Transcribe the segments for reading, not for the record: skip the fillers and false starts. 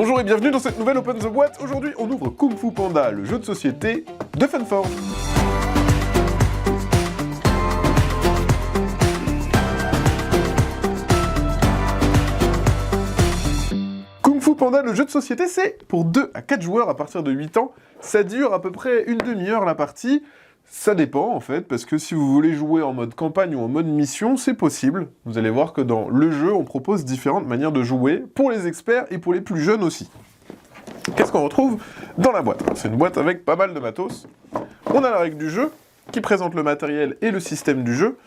Bonjour et bienvenue dans cette nouvelle Open the Boîte. Aujourd'hui, on ouvre Kung Fu Panda, le jeu de société de Funforge. Kung Fu Panda, le jeu de société, c'est pour 2 à 4 joueurs à partir de 8 ans. Ça dure à peu près une demi-heure la partie. Ça dépend en fait, parce que si vous voulez jouer en mode campagne ou en mode mission, c'est possible. Vous allez voir que dans le jeu, on propose différentes manières de jouer, pour les experts et pour les plus jeunes aussi. Qu'est-ce qu'on retrouve dans la boîte? C'est une boîte avec pas mal de matos. On a la règle du jeu, qui présente le matériel et le système du jeu.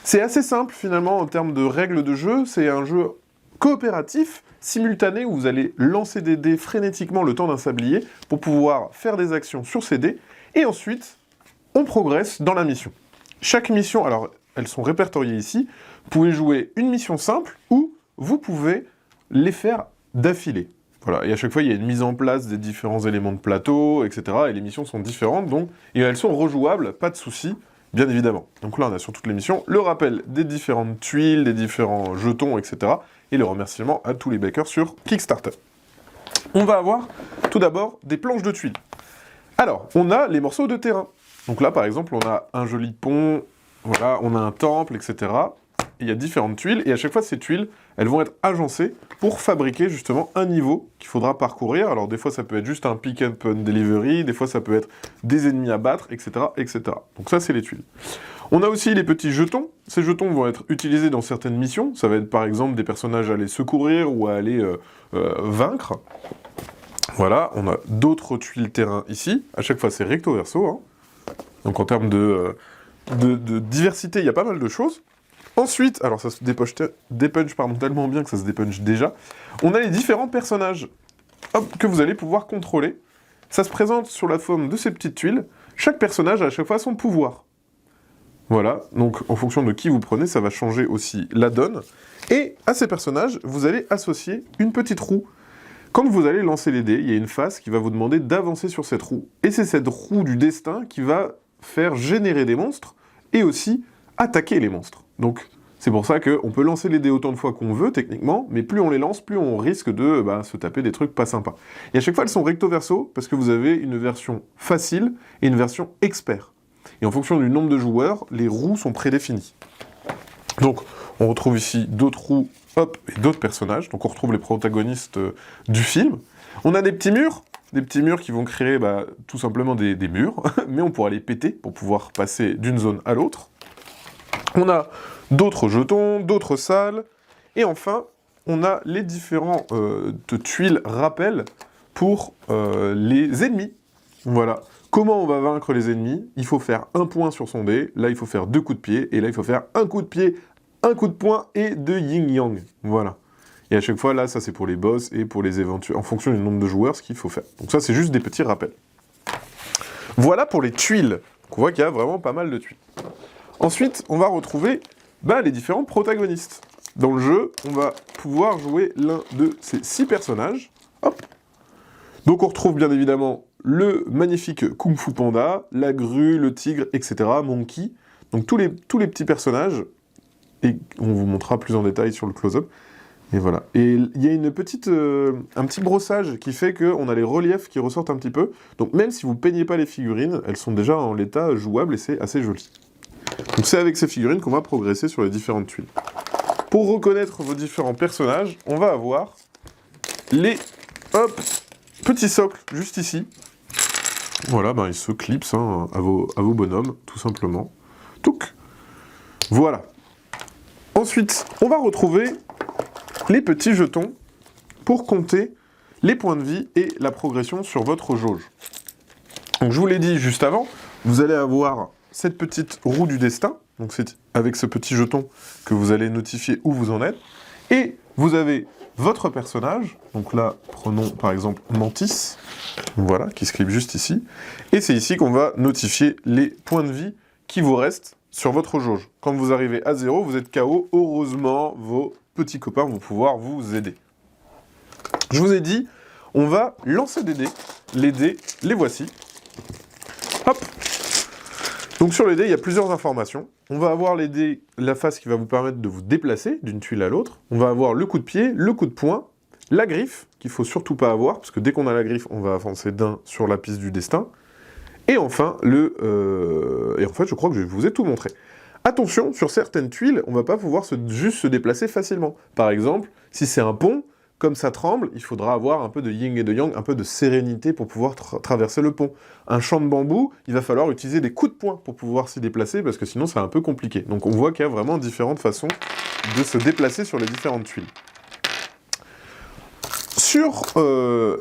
C'est assez simple finalement en termes de règles de jeu, c'est un jeu coopératif, simultané, où vous allez lancer des dés frénétiquement le temps d'un sablier, pour pouvoir faire des actions sur ces dés, et ensuite, on progresse dans la mission. Chaque mission, alors elles sont répertoriées ici, vous pouvez jouer une mission simple, ou vous pouvez les faire d'affilée. Voilà, et à chaque fois, il y a une mise en place des différents éléments de plateau, etc. Et les missions sont différentes, donc, et elles sont rejouables, pas de souci, bien évidemment. Donc là, on a sur toutes les missions le rappel des différentes tuiles, des différents jetons, etc. Et le remerciement à tous les backers sur Kickstarter. On va avoir, tout d'abord, des planches de tuiles. Alors, on a les morceaux de terrain. Donc là, par exemple, on a un joli pont, voilà, on a un temple, etc. Il y a différentes tuiles, et à chaque fois, ces tuiles, elles vont être agencées pour fabriquer justement un niveau qu'il faudra parcourir. Alors des fois, ça peut être juste un pick up and delivery, des fois, ça peut être des ennemis à battre, etc., etc. Donc ça, c'est les tuiles. On a aussi les petits jetons. Ces jetons vont être utilisés dans certaines missions. Ça va être par exemple des personnages à aller secourir ou à aller vaincre. Voilà, on a d'autres tuiles terrain ici. À chaque fois, c'est recto verso, hein. Donc en termes de diversité, il y a pas mal de choses. Ensuite, alors ça se dépunch tellement bien que ça se dépunch déjà, on a les différents personnages que vous allez pouvoir contrôler. Ça se présente sur la forme de ces petites tuiles. Chaque personnage a à chaque fois son pouvoir. Voilà, donc en fonction de qui vous prenez, ça va changer aussi la donne. Et à ces personnages, vous allez associer une petite roue. Quand vous allez lancer les dés, il y a une phase qui va vous demander d'avancer sur cette roue. Et c'est cette roue du destin qui va faire générer des monstres, et aussi attaquer les monstres. Donc, c'est pour ça qu'on peut lancer les dés autant de fois qu'on veut, techniquement, mais plus on les lance, plus on risque de se taper des trucs pas sympas. Et à chaque fois, elles sont recto-verso, parce que vous avez une version facile et une version expert. Et en fonction du nombre de joueurs, les roues sont prédéfinies. Donc, on retrouve ici d'autres roues, hop, et d'autres personnages. Donc, on retrouve les protagonistes du film. On a des petits murs qui vont créer tout simplement des murs, mais on pourra les péter pour pouvoir passer d'une zone à l'autre. On a d'autres jetons, d'autres salles, et enfin, on a les différents tuiles rappels pour les ennemis. Voilà. Comment on va vaincre les ennemis? Il faut faire un point sur son dé, là il faut faire 2 coups de pied, et là il faut faire un coup de pied, un coup de poing et 2 yin-yang. Voilà. Et à chaque fois, là, ça c'est pour les boss et pour les éventuels, en fonction du nombre de joueurs, ce qu'il faut faire. Donc ça, c'est juste des petits rappels. Voilà pour les tuiles. Donc on voit qu'il y a vraiment pas mal de tuiles. Ensuite, on va retrouver les différents protagonistes. Dans le jeu, on va pouvoir jouer l'un de ces 6 personnages. Hop. Donc on retrouve bien évidemment le magnifique Kung Fu Panda, la grue, le tigre, etc., Monkey. Donc tous les petits personnages, et on vous montrera plus en détail sur le close-up. Et voilà. Et il y a un petit brossage qui fait qu'on a les reliefs qui ressortent un petit peu. Donc même si vous ne peignez pas les figurines, elles sont déjà en l'état jouable et c'est assez joli. Donc c'est avec ces figurines qu'on va progresser sur les différentes tuiles. Pour reconnaître vos différents personnages, on va avoir les petits socles juste ici. Voilà, ils se clipsent à vos bonhommes, tout simplement. Touc. Voilà. Ensuite, on va retrouver les petits jetons pour compter les points de vie et la progression sur votre jauge. Donc je vous l'ai dit juste avant, vous allez avoir cette petite roue du destin, donc c'est avec ce petit jeton que vous allez notifier où vous en êtes, et vous avez votre personnage, donc là, prenons par exemple Mantis, voilà, qui se clip juste ici, et c'est ici qu'on va notifier les points de vie qui vous restent sur votre jauge. Quand vous arrivez à 0, vous êtes KO, heureusement, vos petits copains vont pouvoir vous aider. Je vous ai dit, on va lancer des dés. Les dés, les voici. Hop. Donc sur les dés, il y a plusieurs informations. On va avoir les dés, la face qui va vous permettre de vous déplacer d'une tuile à l'autre. On va avoir le coup de pied, le coup de poing, la griffe qu'il faut surtout pas avoir, parce que dès qu'on a la griffe, on va avancer d'un sur la piste du destin. Et enfin, et en fait, je crois que je vous ai tout montré. Attention, sur certaines tuiles, on va pas pouvoir juste se déplacer facilement. Par exemple, si c'est un pont, comme ça tremble, il faudra avoir un peu de yin et de yang, un peu de sérénité pour pouvoir traverser le pont. Un champ de bambou, il va falloir utiliser des coups de poing pour pouvoir s'y déplacer, parce que sinon c'est un peu compliqué. Donc on voit qu'il y a vraiment différentes façons de se déplacer sur les différentes tuiles. Sur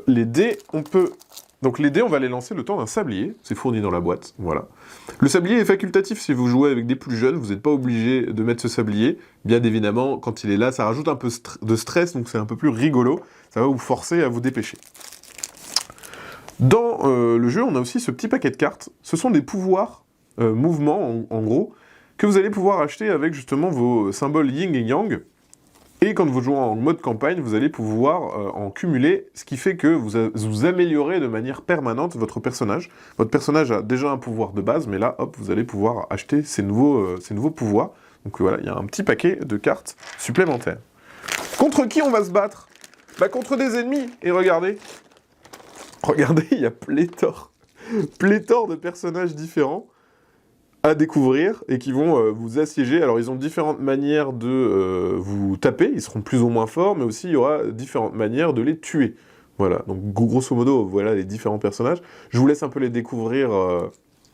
les dés, on peut... Donc les dés, on va les lancer le temps d'un sablier, c'est fourni dans la boîte, voilà. Le sablier est facultatif si vous jouez avec des plus jeunes, vous n'êtes pas obligé de mettre ce sablier. Bien évidemment, quand il est là, ça rajoute un peu de stress, donc c'est un peu plus rigolo, ça va vous forcer à vous dépêcher. Dans le jeu, on a aussi ce petit paquet de cartes, ce sont des pouvoirs, mouvements en gros, que vous allez pouvoir acheter avec justement vos symboles yin et yang. Et quand vous jouez en mode campagne, vous allez pouvoir en cumuler, ce qui fait que vous améliorez de manière permanente votre personnage. Votre personnage a déjà un pouvoir de base, mais là, hop, vous allez pouvoir acheter ces nouveaux pouvoirs. Donc voilà, il y a un petit paquet de cartes supplémentaires. Contre qui on va se battre? Bah contre des ennemis, et regardez. Regardez, il y a pléthore de personnages différents à découvrir et qui vont vous assiéger. Alors ils ont différentes manières de vous taper, ils seront plus ou moins forts, mais aussi il y aura différentes manières de les tuer. Voilà, donc grosso modo, voilà les différents personnages. Je vous laisse un peu les découvrir,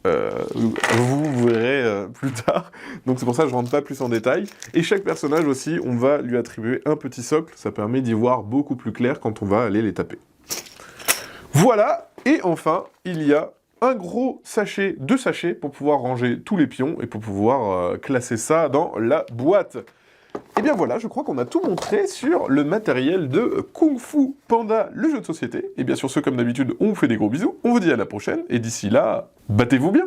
vous verrez plus tard. Donc c'est pour ça que je rentre pas plus en détail. Et chaque personnage aussi, on va lui attribuer un petit socle, ça permet d'y voir beaucoup plus clair quand on va aller les taper. Voilà, et enfin, il y a un gros sachet, 2 sachets pour pouvoir ranger tous les pions et pour pouvoir classer ça dans la boîte. Et bien voilà, je crois qu'on a tout montré sur le matériel de Kung Fu Panda, le jeu de société. Et bien sur ce, comme d'habitude, on vous fait des gros bisous, on vous dit à la prochaine, et d'ici là, battez-vous bien!